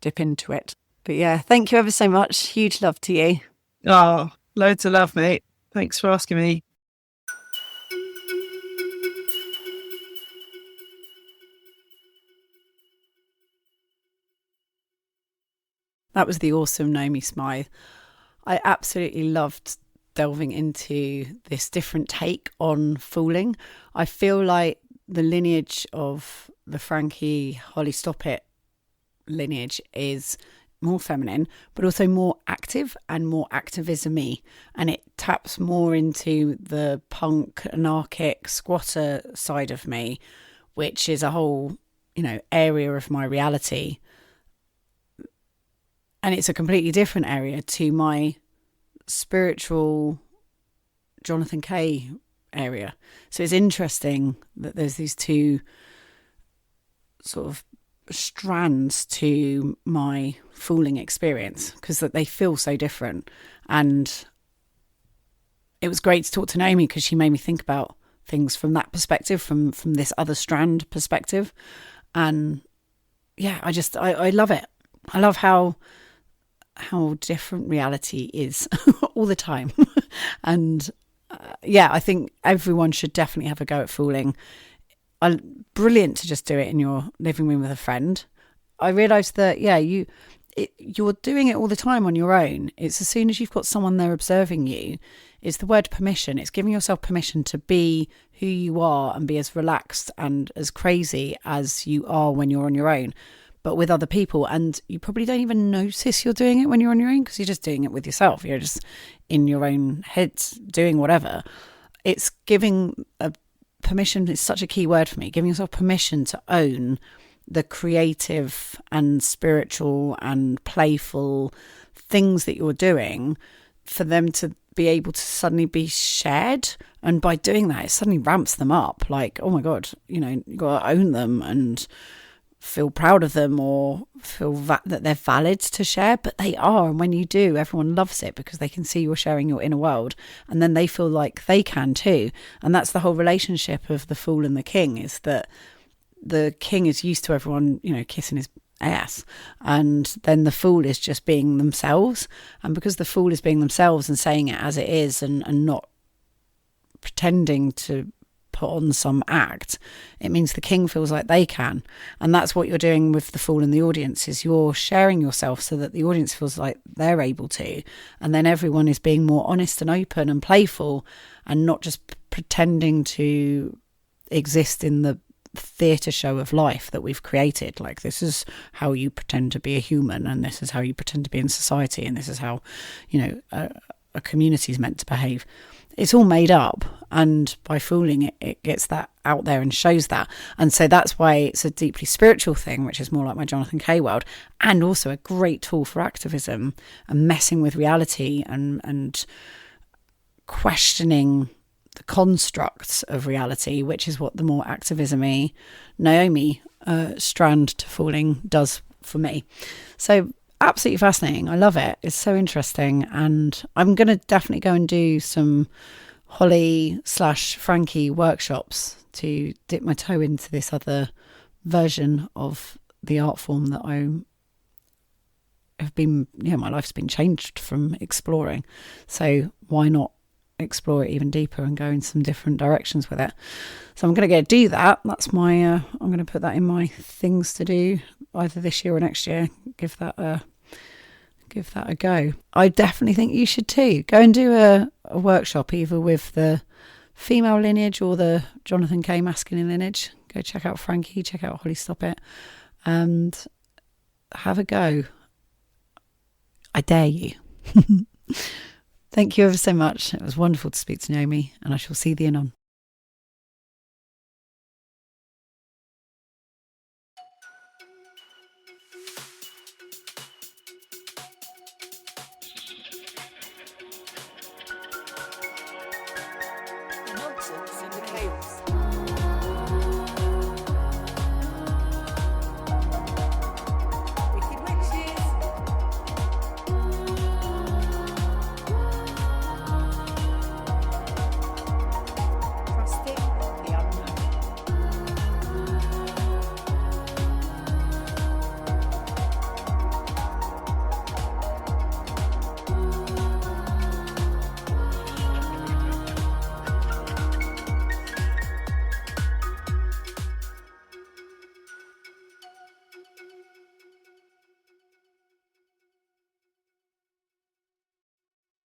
dip into it. But yeah, thank you ever so much. Huge love to you. Oh, loads of love, mate. Thanks for asking me. That was the awesome Naomi Smyth. I absolutely loved delving into this different take on fooling. I feel like the lineage of the Frankie Holly Stoppit lineage is more feminine, but also more active and more activism-y, and it taps more into the punk, anarchic, squatter side of me, which is a whole, area of my reality. And it's a completely different area to my spiritual Jonathan Kay area. So it's interesting that there's these two sort of strands to my fooling experience, because that they feel so different. And it was great to talk to Naomi, because she made me think about things from that perspective, from this other strand perspective. And yeah, I love it. I love how different reality is all the time. And I think everyone should definitely have a go at fooling. Brilliant to just do it in your living room with a friend. I realised that, you're doing it all the time on your own. It's as soon as you've got someone there observing you, it's the word permission. It's giving yourself permission to be who you are and be as relaxed and as crazy as you are when you're on your own, but with other people. And you probably don't even notice you're doing it when you're on your own, because you're just doing it with yourself. You're just in your own head doing whatever. It's giving a permission. It's such a key word for me, giving yourself permission to own the creative and spiritual and playful things that you're doing, for them to be able to suddenly be shared. And by doing that, it suddenly ramps them up. Like, oh my God, you got to own them and feel proud of them, or feel that they're valid to share. But they are. And when you do, everyone loves it because they can see you're sharing your inner world, and then they feel like they can too. And that's the whole relationship of the fool and the king, is that the king is used to everyone, kissing his ass, and then the fool is just being themselves. And because the fool is being themselves and saying it as it is, and not pretending to put on some act, it means the king feels like they can. And that's what you're doing with the fool and the audience, is you're sharing yourself so that the audience feels like they're able to. And then everyone is being more honest and open and playful, and not just pretending to exist in the theatre show of life that we've created. Like, this is how you pretend to be a human, and this is how you pretend to be in society, and this is how a community is meant to behave. It's all made up, and by fooling it gets that out there and shows that. And so that's why it's a deeply spiritual thing, which is more like my Jonathan Kay world, and also a great tool for activism and messing with reality and questioning the constructs of reality, which is what the more activism-y Naomi strand to fooling does for me. So absolutely fascinating. I love it. It's so interesting. And I'm going to definitely go and do some Holly/Frankie workshops to dip my toe into this other version of the art form that my life's been changed from exploring. So why not explore it even deeper and go in some different directions with it? So I'm going to go do that. That's my I'm going to put that in my things to do either this year or next year. Give that a go. I definitely think you should too. Go and do a workshop either with the female lineage or the Jonathan Kay masculine lineage. Go check out Frankie, check out Holly Stop It, and have a go. I dare you. Thank you ever so much. It was wonderful to speak to Naomi, and I shall see thee anon. Nonsense in the chaos.